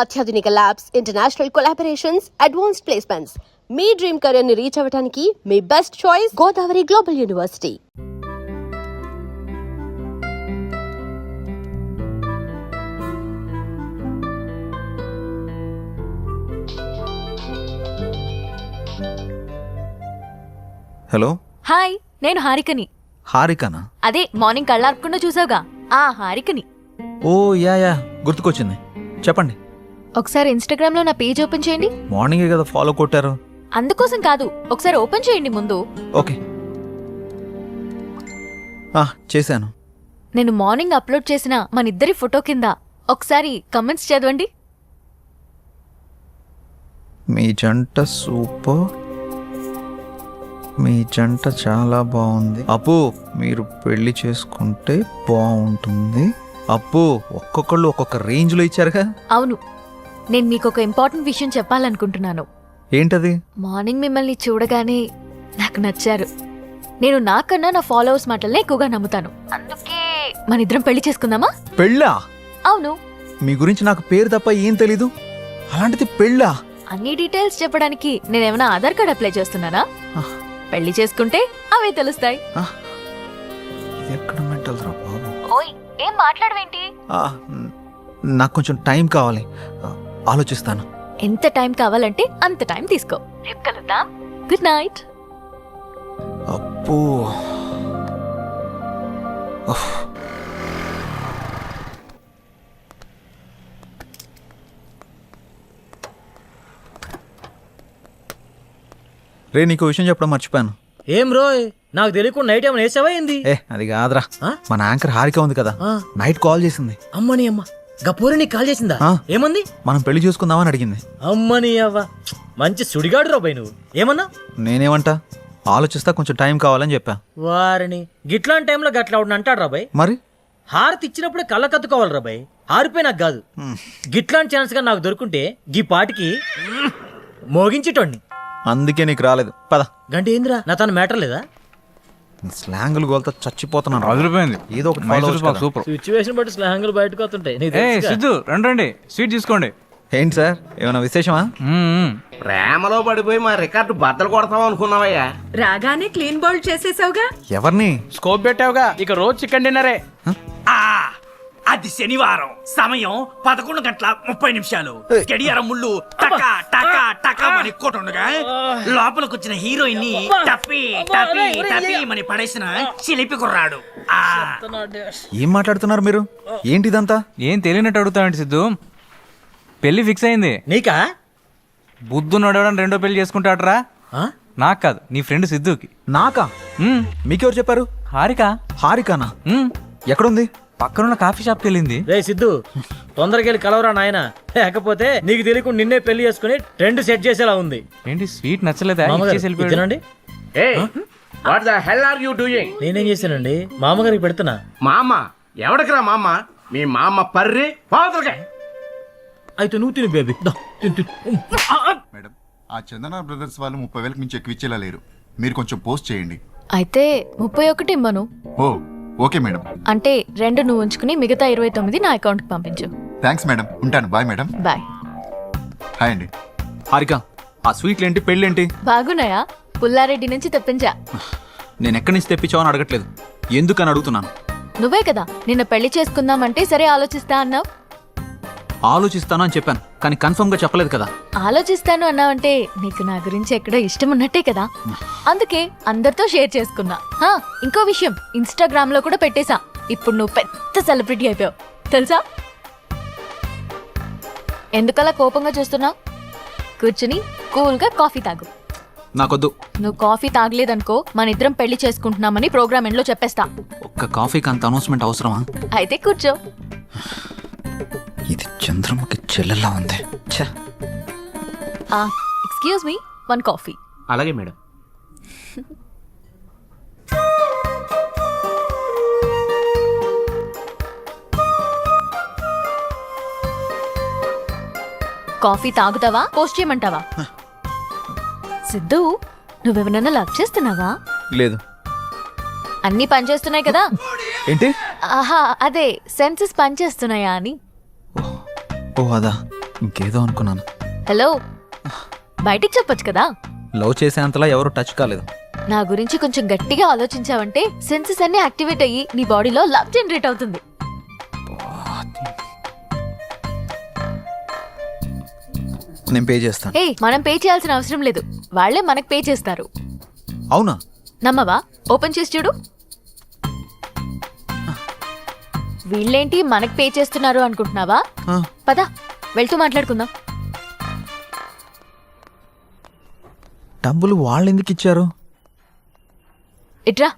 అత్యాధునిక labs, international collaborations, advanced placements. మీ dream career ని రీచ్ అవ్వడానికి మీ best choice Godavari global university. Hello, hi, నేను హారికని. హారికనా? అదే మార్నింగ్ కళ్ళార్పకుండా చూసావుగా, ఆ హారికని. ఓ యా గుర్తుకొచ్చింది, చెప్పండి. ఒకసారి ఇన్స్టాగ్రామ్ లో నా పేజ్ ఓపెన్ చేయండి. మార్నింగే కదా ఫాలో కొట్టారు. అందుకోసం కాదు, ఒకసారి ఓపెన్ చేయండి ముందు. ఓకే, చేశాను. నేను మార్నింగ్ అప్లోడ్ చేసిన మనిద్దరి ఫోటో కింద ఒకసారి కమెంట్స్ చదవండి. మీ జంట సూపర్, మీ జంట చాలా బాగుంది. అప్పు, మీరు పెళ్లి చేసుకుంటే బాగుంటుంది. అప్పు, ఒక్కొక్కళ్ళు ఒక్కొక్క రేంజ్లో ఇచ్చారుగా. అవును, నేను మీకు ఒక ఇంపార్టెంట్ విషయం చెప్పాలనుకుంటున్నాను. ఏంటది? మార్నింగ్ మిమ్మల్ని చూడగానే నాకు నచ్చారు. నేను నాకన్నా నా ఫాలోవర్స్ మాటలనే ఎక్కువగా నమ్ముతాను. అందుకే మనిద్దరం పెళ్లి చేసుకుందామా? పెళ్ళా? అవును. మీ గురించి నాకు పేరు తప్ప ఏం తెలీదు, అలాంటిది పెళ్ళా? అన్ని డీటెయిల్స్ చెప్పడానికి నేనేమైనా ఆధార్ కార్డ్ అప్లై చేస్తున్నానా? పెళ్లి చేసుకుంటే అవే తెలుస్తాయి. ఇది ఎక్కడ మెంటల్ రా బాబు. ఓయ్, ఏం మాట్లాడవేంటి? నాకు కొంచెం టైం కావాలి, ఆలోచిస్తాను. ఎంత టైం కావాలంటే అంత టైం తీసుకో. రేపు కలుద్దాం. Good night. అబ్బో, రే, నీకు విషయం చెప్పడం మర్చిపోయాను. ఏం రోయ్, నాకు తెలియకుండా నైట్ ఏమైనా వేసావా ఏంది? అది కాదురా, మన యాంకర్ హారిక ఉంది కదా, నైట్ కాల్ చేసింది. అమ్మని అమ్మ, గపూరి నీకు కాల్ చేసిందా? ఏమంది? మనం పెళ్లి చూసుకుందామని అడిగింది. అమ్మని అవ్వ, మంచి సుడిగాడు రాబాయ్ నువ్వు. ఏమన్నా? నేనేమంటా, ఆలోచిస్తా, కొంచెం టైం కావాలని చెప్పా. వారిని గిట్లాంటి టైంలో గట్లా అంటాడు రాబాయ్. మరి హారతి ఇచ్చినప్పుడే కళ్ళ కత్తుకోవాలి రాబాయ్. హారిపోయి నాకు కాదు, గిట్లాంటి ఛాన్స్ గా నాకు దొరుకుంటే గీ పాటికి మోగించేటోడిని. అందుకే నీకు రాలేదు. పద. గంట ఏందిరా, నా తన మ్యాటర్ లేదా? స్లాంగులు గోల్తో చచ్చిపోతున్నాను. అదిరిపోయింది. ఏదో ఒకటి సూపర్. సిచ్యువేషన్ బట్టి స్లాంగులు బయటకు వస్తుంటాయి. సిద్ధు, రండి స్వీట్ తీసుకోండి. ఏంటి సార్, ఏమైనా విశేషమా? ప్రేమలో పడిపోయి మా రికార్డు బద్దలు కొడతాం అనుకున్నావయ్యా. రాగానే క్లీన్ బౌల్ చేసేసావుగా. ఎవరిని? స్కోప్ పెట్టావుగా, ఇక రోజు చికెన్ డిన్నరే. అది శనివారం, సమయం 11:30 గడియారం ముళ్ళు టకా టకా టకా అని కొట్టుండగా లోపలికి వచ్చిన హీరోయిన్ ని టపి టపి టపి అని పడేసిన చిలిపి కుర్రాడు. ఏం మాట్లాడుతున్నారు మీరు? ఏంటిదంతా? ఏం తెలియనట్టు అడుగుతానండి సిద్ధు. పెళ్లి ఫిక్స్ అయింది. నీకా? బుద్ధు నడవడం రెండో పెళ్లి చేసుకుంటాడరా. నాకు కాదు, నీ ఫ్రెండ్ సిద్ధుకి. నాకా? మీకెవరు చెప్పారు? హారిక. హారికానా? ఎక్కడుంది? పక్కనున్న కాఫీ షాప్కి వెళ్ళింది. రే సిద్ధు, తొందరగా వెళ్ళి కలవరా నాయన, లేకపోతే నీకు తెలియకుండా నిన్నే పెళ్లి చేసుకుని ట్రెండ్ సెట్ చేసేలా ఉంది. ఏంటి, స్వీట్ నచ్చలేదా? తినండి. What the hell are you doing? నేనేం చేశానండి, మామగారికి పెడుతున్నా. మా అమ్మ ఎవడికిరా మా అమ్మ? మీ మా అమ్మ పర్రి పావుతులకే. అయితే నువ్వు తిను బేబీ. మేడం, ఆ చందన బ్రదర్స్ వాళ్ళు 30,000 మించి ఎక్కువ ఇచ్చేలా లేరు. మీరు కొంచెం పోస్ట్ చేయండి. అయితే 31 ఇమ్మను. ఓ ఓకే మేడం. అంటే 2 నువ్వు ఉంచుకుని మిగతా 29 నా అకౌంట్ కి పంపించు. థ్యాంక్స్ మేడం, ఉంటాను. Bye madam. బాయ్. హాయ్ అండి. హారిక, ఆ స్వీట్లేంటి, పెళ్ళేంటి? బాగున్నాయా? పుల్లారెడ్డి నుంచి తెప్పించా. నేను ఎక్కడి నుంచి తెప్పించావని అడగట్లేదు, ఎందుకని అడుగుతున్నాను. నువ్వే కదా నిన్న పెళ్లి చేసుకుందామంటే సరే ఆలోచిస్తా అన్నావు. ఆలోచిస్తాను అని చెప్పాను, కానీ కన్ఫర్మ్ గా చెప్పలేదు కదా. ఆలోచిస్తాను అన్నావంటే నీకు నా గురించి ఎక్కడో ఇష్టం ఉన్నట్టే కదా, అందుకే అందరితో షేర్ చేసుకున్నా. ఇంకో విషయం, ఇన్స్టాగ్రామ్ లో కూడా పెట్టేశా. ఇప్పుడు నువ్వు పెద్ద సెలబ్రిటీ అయిపోయావు తెలుసా. ఎందుకలా కోపంగా చూస్తున్నావు? కూర్చుని కూల్ గా కాఫీ తాగు. నాకొద్దు. నువ్వు కాఫీ తాగలేదనుకో మన ఇద్దరం పెళ్లి చేసుకుంటున్నామని ప్రోగ్రామ్ ఎండ్ లో చెప్పేస్తా. ఒక్క కాఫీకి అంత అనౌన్స్మెంట్ అవసరమా? అయితే కూర్చో. ఇది చంద్రముఖి చెల్లెలా ఉంది. Excuse me, 1 coffee. అలాగే మేడం. కాఫీ తాగుతావా, పోస్ట్ చేయమంటావా? సిద్ధు, నువ్వెవరన్నా లవ్ చేస్తున్నావా? లేదు. అన్నీ పనిచేస్తున్నాయి కదా? ఏంటి? ఆహా, అదే సెన్సెస్ పనిచేస్తున్నాయా అని. ఓ అదా. ఇంకేదో అనుకున్నాను. హలో, బయటికి చెప్పొచ్చు కదా. లవ్ చేసేంతలా ఎవరు టచ్ కాలేదు. నా గురించి కొంచెం గట్టిగా ఆలోచించావంటే సెన్సెస్ అన్ని యాక్టివేట్ అయ్యి నీ బాడీలో లవ్ జనరేట్ అవుతుంది. నేను పే చేస్తాను. ఏ, మనం పే చేయాల్సిన అవసరం లేదు, వాళ్ళే మనకు పే చేస్తారు. అవునా? నమ్మవా? ఓపెన్ చేసి చూడు. వీళ్ళేంటి మనకు పే చేస్తున్నారు అనుకుంటున్నావా? ఆ. పద, వెళ్తూ మాట్లాడుకుందాం. డబ్బులు వాళ్ళు ఎందుకు ఇచ్చారు? ఇట్రా,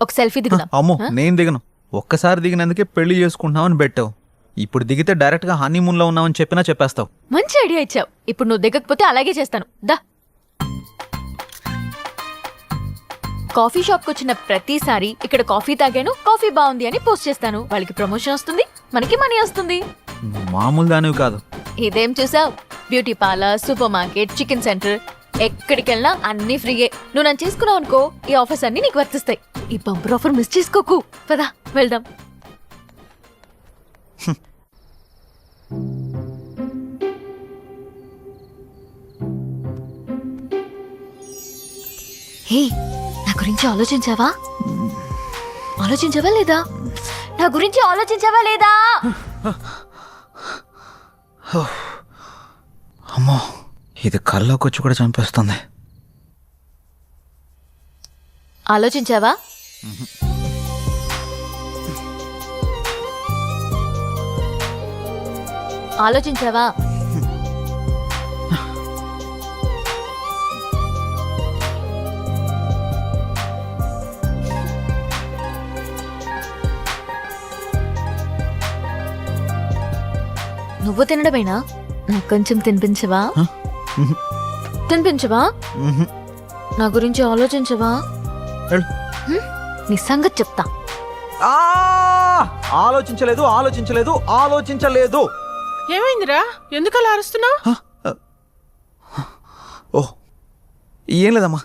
ఒక సెల్ఫీ దిగుదాం. అమ్మో, ఆ? నేను దిగను. ఒక్కసారి దిగినందుకే పెళ్లి చేసుకుంటున్నామని పెట్టావు. ఇప్పుడు దిగితే డైరెక్ట్ గా హనీమూన్ లో ఉన్నామని చెప్పినా చెప్పేస్తావు. మంచి ఐడియా ఇచ్చావు. ఇప్పుడు నువ్వు దిగకపోతే అలాగే చేస్తాను. దా. కాఫీ షాప్ కు వచ్చిన ప్రతిసారి ఇక్కడ కాఫీ తాగాను, కాఫీ బాగుంది అని పోస్ట్ చేస్తాను. వాళ్ళకి ప్రమోషన్ వస్తుంది, మనకి మనీ వస్తుంది. మామూలు దానివి కాదు. ఇదేం చూసావు? Beauty parlour, super market, chicken centre, ఎక్కడికి వెళ్ళినా అన్ని ఫ్రీయే. నువ్వు నన్ను చేసుకున్నావు అనుకో, ఈ ఆఫర్స్ అన్ని నీకు వర్తిస్తాయి. ఈ బంపర్ ఆఫర్ మిస్ చేసుకోకు. పదా, వెళ్దాం. హే, నా గురించి ఆలోచించావా? ఆలోచించావా లేదా? నా గురించి ఆలోచించావా లేదా? అమ్మో, ఇది కల్లోకి వచ్చి కూడా చంపేస్తుంది. ఆలోచించావా? ఆలోచించావా? నువ్వు తినడమేనా? నాకు కొంచెం తినిపించవా? తినిపించవా? నా గురించి ఆలోచించవా? వెళ్ళు. నీ సంగతి చెప్తా. ఆలోచించలేదు, ఆలోచించలేదు, ఆలోచించలేదు. ఏమైందిరా, ఎందుకు అలా అరుస్తున్నావు? ఓ, ఏం లేదమ్మా.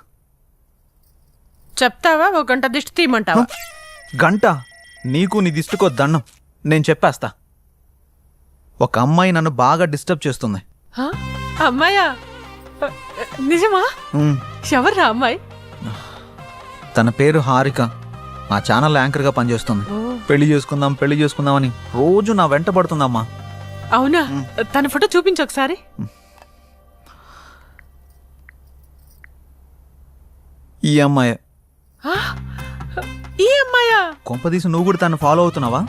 చెప్తావా? ఒక గంట దిష్టి తీయమంటావా? గంట? నీకు నీ దిష్టికో దండం. నేను చెప్పేస్తా. ఒక అమ్మాయి నన్ను బాగా డిస్టర్బ్ చేస్తుంది. హ? అమ్మాయా? నిజమా? ఉమ్, ఎవర్రా అమ్మాయి? తన పేరు హారిక. ఆ ఛానల్ యాంకర్గా పనిచేస్తుంది. పెళ్లి చేసుకుందాం, పెళ్లి చేసుకుందాం అని రోజు నా వెంట పడుతుందమ్మా. అవునా? తన ఫోటో చూపించు ఒకసారి. ఈ అమ్మాయి. ఈ అమ్మాయా? కొంపదీసి నువ్వు కూడా తను ఫాలో అవుతున్నావా?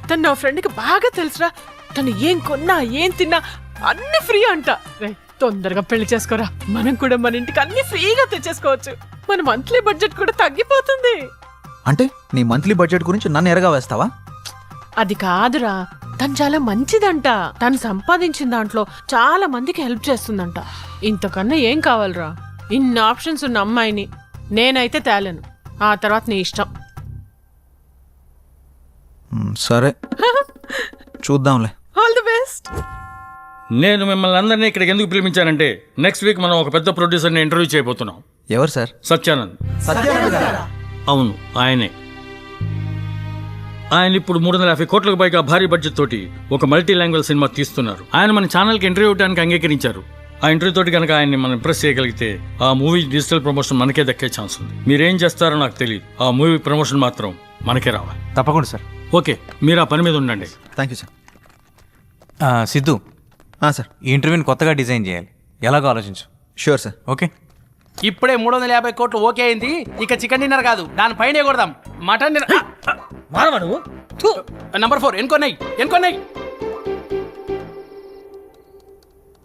తను నా ఫ్రెండ్కి బాగా తెలుసురా. తను ఏం కొన్నా, ఏం తిన్నా అన్ని ఫ్రీ అంట. రేయ్, తొందరగా పెళ్లి చేసుకోరా. మనం కూడా మన ఇంటికి అన్ని ఫ్రీగా తెచ్చేసుకోవచ్చు. మన మంత్లీ బడ్జెట్ కూడా తగ్గిపోతుంది. అంటే నీ మంత్లీ బడ్జెట్ గురించి నన్ను ఎరగా వేస్తావా? అది కాదురా, తను చాలా మంచిదంట. తను సంపాదించిన దాంట్లో చాలా మందికి హెల్ప్ చేస్తుందంట. ఇంతకన్నా ఏం కావాలరా? ఇన్ని ఆప్షన్స్ ఉన్న అమ్మాయిని నేనైతే తేలేను. ఆ తర్వాత నీ ఇష్టం. సరే, చూద్దాంలే. All the best. నేను మిమ్మల్ని అందరినీ ఇక్కడికి ఎందుకు పిలిపించానంటే నెక్స్ట్ వీక్ మనం ఒక పెద్ద ప్రొడ్యూసర్ని ఇంటర్వ్యూ చేయబోతున్నాం. ఎవరు సార్? సత్యానంద్. అవును, ఆయనే. ఆయన ఇప్పుడు 350 కోట్లకు పైగా భారీ బడ్జెట్ తోటి ఒక మల్టీ లాంగ్వేజ్ సినిమా తీస్తున్నారు. ఆయన మన ఛానల్కి ఇంటర్వ్యూ ఇవ్వడానికి అంగీకరించారు. ఆ ఇంటర్వ్యూ తోటి కనుక ఆయన్ని మనం ఇంప్రెస్ చేయగలిగితే ఆ మూవీ డిజిటల్ ప్రమోషన్ మనకే దక్కే ఛాన్స్ ఉంది. మీరేం చేస్తారో నాకు తెలియదు, ఆ మూవీ ప్రమోషన్ మాత్రం మనకే రావాలి. తప్పకుండా సార్. ఓకే, మీరు ఆ పని మీద ఉండండి. Thank you sir. Siddhu, sir, ఈ ఇంటర్వ్యూని కొత్తగా డిజైన్ చేయాలి. ఎలాగో ఆలోచించు. Sure sir. ఓకే. ఇప్పుడే 350 కోట్లు ఓకే అయింది. ఇక చికెన్ డిన్నర్ కాదు, దానిపైనే కొడదాం. Mutton dinner. మానవా నువ్వు? నంబర్ 4 ఎన్కొన్నాయి.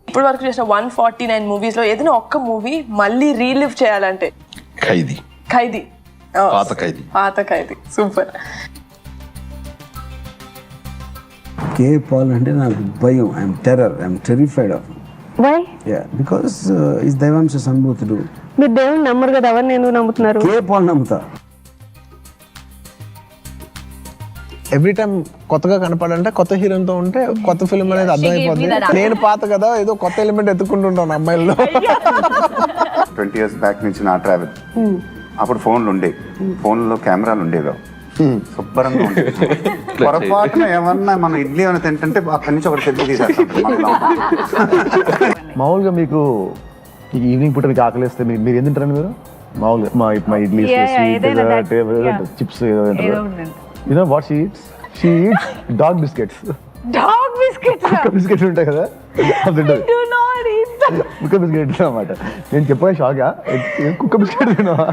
ఇప్పుడు వరకు చేసిన 149 మూవీస్ లో ఏదైనా ఒక్క మూవీ మళ్ళీ రీలివ్ చేయాలంటే? ఖైదీ. పాత ఖైదీ. సూపర్. కే పాల్ అంటే నాకు భయం. I'm terrified of. Why? Yeah, because is దైవాంశ సంభూతుడు. మీరు దేవుని నమ్మరు కదా, ఎవరిని ఎందుకు నమ్ముతున్నారు? కే పాల్ నమ్ముతా. ఎవ్రీ టైం కొత్తగా కనపడంటే కొత్త హీరోతో ఉంటే కొత్త ఫిల్మ్ అనేది అర్థమైపోతుంది. నేను పాత కదా, ఏదో కొత్త ఎలిమెంట్ ఎత్తుకుంటుంటాను అమ్మాయిల్లో. 20 years బ్యాక్ నుంచి నా ట్రావెల్. అప్పుడు ఫోన్లు ఉండేవి, ఫోన్లో కెమెరాలు ఉండేవి. శుభ్రంగా ఉంటుంది. పొరపాటున ఏమన్నా మనం ఇడ్లీ ఏమైనా తింటుంటే అక్కడి నుంచి ఒకటి తెచ్చి తీసేస్తాం. మామూలుగా మీకు ఈవినింగ్ పూట మీకు ఆకలిస్తే మీరు ఏం తింటారండి మీరు? మామూలుగా మా idli chips you know what she eats dog biscuits. Biscuits ఉంటాయి కదా, కుక్క బిస్కెట్ అన్నమాట. నేను చెప్పగా షాకా, కుక్క బిస్కెట్ తిన్నావా?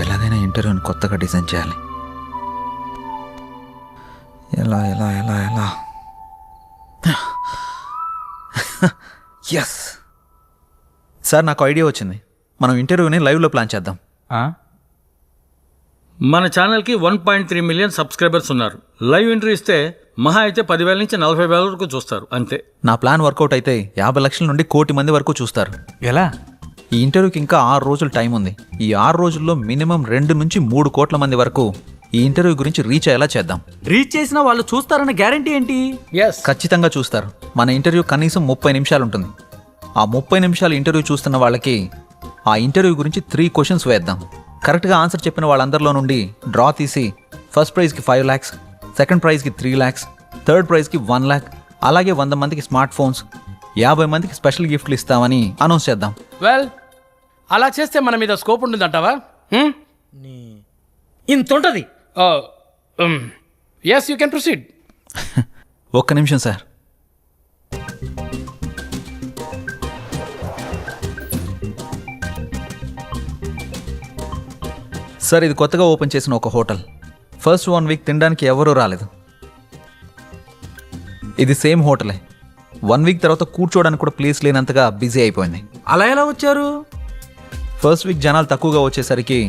ఎలాగైనా ఇంటర్వ్యూని కొత్తగా డిజైన్ చేయాలి. ఎలా ఎలా ఎలా ఎలా ఎస్ సార్, నాకు ఐడియా వచ్చింది. మనం ఇంటర్వ్యూని లైవ్లో ప్లాన్ చేద్దాం. మన ఛానల్కి 1.3 మిలియన్ సబ్స్క్రైబర్స్ ఉన్నారు. లైవ్ ఎంట్రీ ఇస్తే మహా అయితే 10,000 నుంచి 40,000 వరకు చూస్తారు అంతే. నా ప్లాన్ వర్కౌట్ అయితే 50 లక్షల నుండి 1 కోటి మంది వరకు చూస్తారు. ఎలా? ఈ ఇంటర్వ్యూకి ఇంకా 6 రోజులు టైం ఉంది. ఈ 6 రోజుల్లో మినిమం 2 నుంచి 3 కోట్ల మంది వరకు ఈ ఇంటర్వ్యూ గురించి రీచ్ అయ్యేలా చేద్దాం. రీచ్ చేసిన వాళ్ళు చూస్తారన్న గ్యారంటీ ఏంటి? ఖచ్చితంగా చూస్తారు. మన ఇంటర్వ్యూ కనీసం 30 నిమిషాలు ఉంటుంది. ఆ 30 నిమిషాలు ఇంటర్వ్యూ చూస్తున్న వాళ్ళకి ఆ ఇంటర్వ్యూ గురించి 3 క్వశ్చన్స్ వేద్దాం. కరెక్ట్గా ఆన్సర్ చెప్పిన వాళ్ళందరిలో నుండి డ్రా తీసి ఫస్ట్ ప్రైజ్కి 5 lakhs, సెకండ్ ప్రైజ్కి 3 lakhs, థర్డ్ ప్రైజ్కి 1 lakh, అలాగే 100 మందికి స్మార్ట్ ఫోన్స్, 50 మందికి స్పెషల్ గిఫ్ట్లు ఇస్తామని అనౌన్స్ చేద్దాం. వెల్, అలా చేస్తే మన మీద స్కోప్ ఉంటుందంటావా? ఇంత ఉంటుంది. Yes, you can proceed. ఒక్క నిమిషం సార్. సార్, ఇది కొత్తగా ఓపెన్ చేసిన ఒక హోటల్. ఫస్ట్ 1 వీక్ తినడానికి ఎవరూ రాలేదు. ఇది సేమ్ హోటలే. 1 వీక్ తర్వాత కూర్చోవడానికి కూడా ప్లేస్ లేనంతగా బిజీ అయిపోయింది. అలా ఎలా వచ్చారు? ఫస్ట్ వీక్ జనాలు తక్కువగా వచ్చేసరికి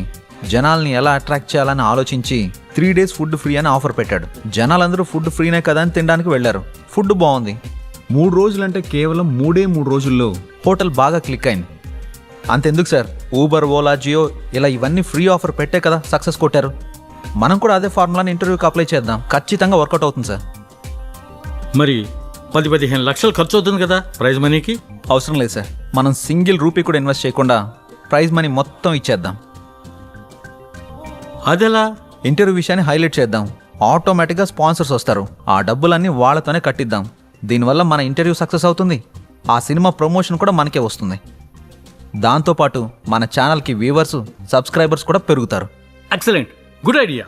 జనాల్ని ఎలా అట్రాక్ట్ చేయాలని ఆలోచించి 3 days ఫుడ్ ఫ్రీ అని ఆఫర్ పెట్టాడు. జనాలందరూ ఫుడ్ ఫ్రీనే కదా అని తినడానికి వెళ్ళారు. ఫుడ్ బాగుంది. 3 రోజులంటే కేవలం 3 రోజుల్లో హోటల్ బాగా క్లిక్ అయింది. అంతెందుకు సార్, ఊబర్, ఓలా, జియో ఇలా ఇవన్నీ ఫ్రీ ఆఫర్ పెట్టే కదా సక్సెస్ కొట్టారు. మనం కూడా అదే ఫార్ములాని ఇంటర్వ్యూకి అప్లై చేద్దాం. ఖచ్చితంగా వర్కౌట్ అవుతుంది సార్. మరి 10-15 లక్షలు ఖర్చు అవుతుంది కదా ప్రైజ్ మనీకి? అవసరం లేదు సార్. మనం సింగిల్ రూపీ కూడా ఇన్వెస్ట్ చేయకుండా ప్రైజ్ మనీ మొత్తం ఇచ్చేద్దాం. అదెలా? ఇంటర్వ్యూ విషయాన్ని హైలైట్ చేద్దాం. ఆటోమేటిక్గా స్పాన్సర్స్ వస్తారు. ఆ డబ్బులన్నీ వాళ్ళతోనే కట్టిద్దాం. దీనివల్ల మన ఇంటర్వ్యూ సక్సెస్ అవుతుంది. ఆ సినిమా ప్రమోషన్ కూడా మనకే వస్తుంది. దాంతోపాటు మన ఛానల్కి వ్యూవర్స్, సబ్స్క్రైబర్స్ కూడా పెరుగుతారు. Excellent, good idea.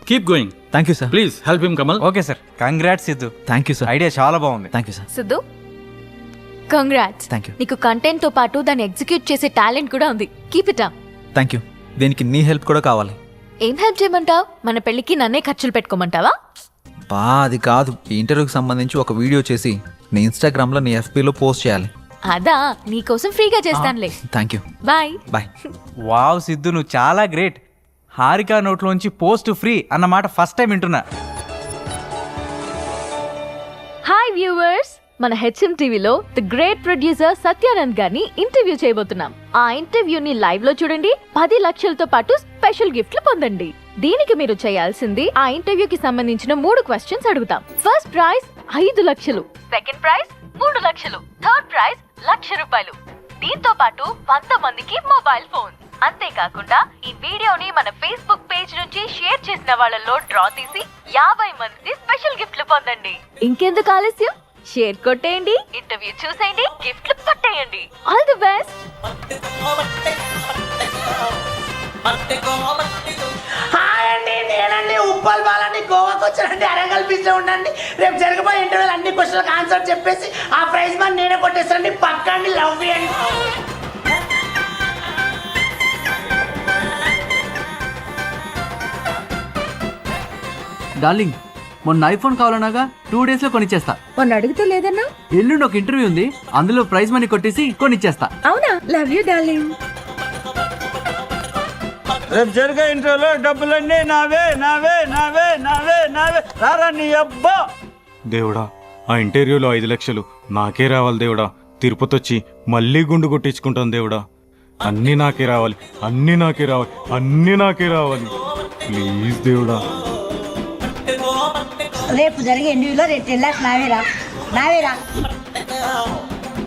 Keep going. Thank you sir. Please help him Kamal. Okay sir, congrats Siddhu. Thank you sir. Idea చాలా బాగుంది. Thank you sir. Siddhu, congrats. Thank you. నీకు కంటెంట్ తో పాటు దాన్ని ఎగ్జిక్యూట్ చేసే టాలెంట్ కూడా ఉంది. Keep it up. Thank you. దీనికి నీ హెల్ప్ కూడా కావాలి. ఏం హెల్ప్ చేయమంటావు? మన పెళ్లికి నన్నే ఖర్చులు పెట్టుకోమంటావా? అది కాదు. ఈ ఇంటర్వ్యూకి సంబంధించి ఒక వీడియో చేసి నీ ఇన్స్టాగ్రామ్లో, నీ FBలో పోస్ట్ చేయాలి. అదా, నీకోసం ఫ్రీగా చేస్తానులే. Thank you. Bye bye. Wow Siddhu, నువ్వు చాలా గ్రేట్. హారిక నోట్లోంచి పోస్ట్ ఫ్రీ అన్నమాట ఫస్ట్ టైం వింటున్నా. హాయ్ వ్యూవర్స్, మన HM టీవీలో ది గ్రేట్ ప్రొడ్యూసర్ సత్యానంద్ గారిని ఇంటర్వ్యూ చేయబోతున్నాం. ఆ ఇంటర్వ్యూని లైవ్ లో చూడండి. 10 లక్షలతో పాటు స్పెషల్ గిఫ్ట్లు పొందండి. దీనికి మీరు చేయాల్సింది, ఆ ఇంటర్వ్యూకి సంబంధించిన 3 క్వశ్చన్స్ అడుగుతాం. ఫస్ట్ ప్రైజ్ 5 లక్షలు, సెకండ్ ప్రైజ్ 3 లక్షలు, థర్డ్ ప్రైజ్ ₹1,00,000. దీంతో పాటు 100 మందికి మొబైల్ ఫోన్. అంతేకాకుండా ఈ వీడియోని మన ఫేస్బుక్ పేజ్ నుంచి షేర్ చేసిన వాళ్ళలో డ్రా తీసి 50 మందికి స్పెషల్ గిఫ్ట్లు పొందండి. ఇంకెందుకు ఆలస్యం, షేర్ కొట్టేయండి, ఇంటర్వ్యూ చూసేయండి, గిఫ్ట్లు పట్టేయండి. All the best. హాయ్ అండి, నేనండి ఉప్పల్ బాలండి. గోవాకి వచ్చానండి. అరంగల్ బీచ్ లో ఉండండి. రేపు జరగబోయే ఇంటర్వ్యూలు అన్ని క్వశ్చన్లకు ఆన్సర్ చెప్పేసి ఆ ప్రైజ్ మనీ నేనే కొట్టేస్తానండి. పక్కండి, లవ్ అండి. డార్లింగ్, మొన్న ఐఫోన్ కావాలన్నాగా 2 days లో కొనిచ్చేస్తా. మొన్న అడిగితే లేదన్నా? ఎల్లుండి ఒక ఇంటర్వ్యూ ఉంది, అందులో ప్రైజ్ మనీ కొట్టేసి కొనిచ్చేస్తా. అవునా? Love you darling. రేపు జరిగే ఇంటర్వ్యూలో డబ్బులన్నీ నావే నావే నావే నావే నావే. రారా నీ అబ్బా. దేవుడా, ఆ ఇంటర్వ్యూలో 5 లక్షలు నాకే రావాలి దేవుడా. తిరుపతి వచ్చి మళ్ళీ గుండు కొట్టించుకుంటాను దేవుడా. అన్నీ నాకే రావాలి, అన్నీ నాకే రావాలి, అన్నీ నాకే రావాలి. ప్లీజ్ దేవుడా. రేపు జరిగే ఇంటర్వ్యూలో 2 lakhs నావేరా.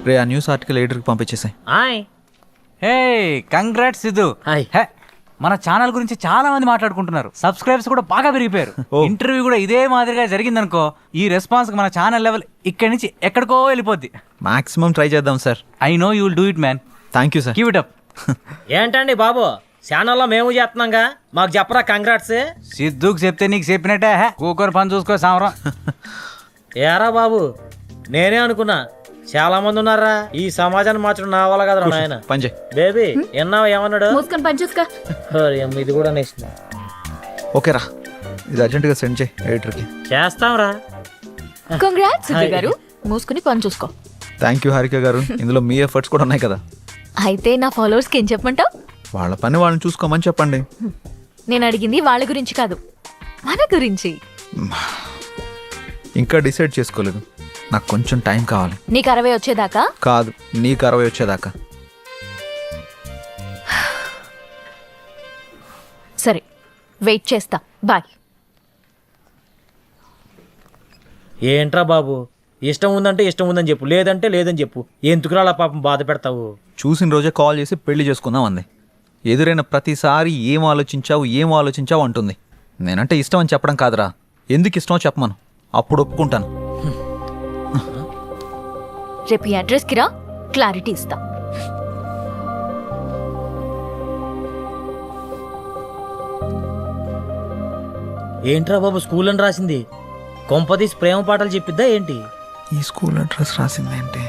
రే ఆ న్యూస్ ఆర్టికల్ ఎడిటర్కి పంపించేసాయి. ఆయ్ హే కంగ్రాట్స్ సిద్ధు. హాయ్. హే మన ఛానల్ గురించి చాలా మంది మాట్లాడుకుంటున్నారు. సబ్స్క్రైబర్స్ కూడా బాగా పెరిగిపోయారు. ఇంటర్వ్యూ కూడా ఇదే మాదిరిగా జరిగిందనుకో, ఈ రెస్పాన్స్ మన ఛానల్ లెవెల్ ఇక్కడి నుంచి ఎక్కడికో వెళ్ళిపోద్ది. మాక్సిమం ట్రై చేద్దాం sir. I know you will do it man. Thank you sir. Keep it up. ఏంటండి బాబు, ఛానల్లో మేము చేస్తున్నాంగా, మాకు చెప్పరా కంగ్రాట్స్. సిద్ధుకు చెప్తే నీకు చెప్పినట్టే. కూకొని పని చూసుకో సామరం. ఏరా బాబు, నేనే అనుకున్నా చాలా మంది ఉన్నారా ఈ సమాజాన్ని మార్చడం నా వల్ల కదా నాయన. పంజే బేబీ ఎన్నావు ఏమన్నాడు? మూసుకొని పని చూసుకో. ఇది కూడా నెక్స్ట్ ఓకే రా, ఇది అర్జెంటుగా సెండ్ చేయి ఎడిటర్కి. చేస్తాంరా. కంగ్రాట్స్ సిద్ధు గారు, మూసుకుని పని చూసుకో. థ్యాంక్ యూ హారిక గారు, ఇందులో మీ ఎఫర్ట్స్ కూడా ఉన్నాయి కదా. అయితే నా ఫాలోవర్స్కి ఏం చెప్పమంటావు? వాళ్ళ పని వాళ్ళని చూసుకోమని చెప్పండి. నేను అడిగింది వాళ్ళ గురించి కాదు, మన గురించి. ఇంకా డిసైడ్ చేసుకోలేదు, నాకు కొంచెం టైం కావాలి. నీకు 60 వచ్చేదాకా? కాదు, నీకు 60 వచ్చేదాకా. సరే, వెయిట్ చేస్తా. బాయ్. ఏంట్రా బాబు, ఇష్టం ఉందంటే ఇష్టం ఉందని చెప్పు, లేదంటే లేదని చెప్పు. ఎందుకురా అలా పాపం బాధ పెడతావు? చూసిన రోజే కాల్ చేసి పెళ్లి చేసుకుందాం అంది. ఎదురైన ప్రతిసారి ఏం ఆలోచించావు అంటుంది. నేనంటే ఇష్టం అని చెప్పడం కాదురా, ఎందుకు ఇష్టమో చెప్పమను, అప్పుడు ఒప్పుకుంటాను. రేపు ఈ అడ్రస్కి రా, క్లారిటీ ఇస్తా. ఏంట్రా బాబు స్కూల్ అని రాసింది, కొంపదీసి ప్రేమ పాటలు చెప్పిద్దా ఏంటి? ఈ స్కూల్ అడ్రస్ రాసిందేంటి?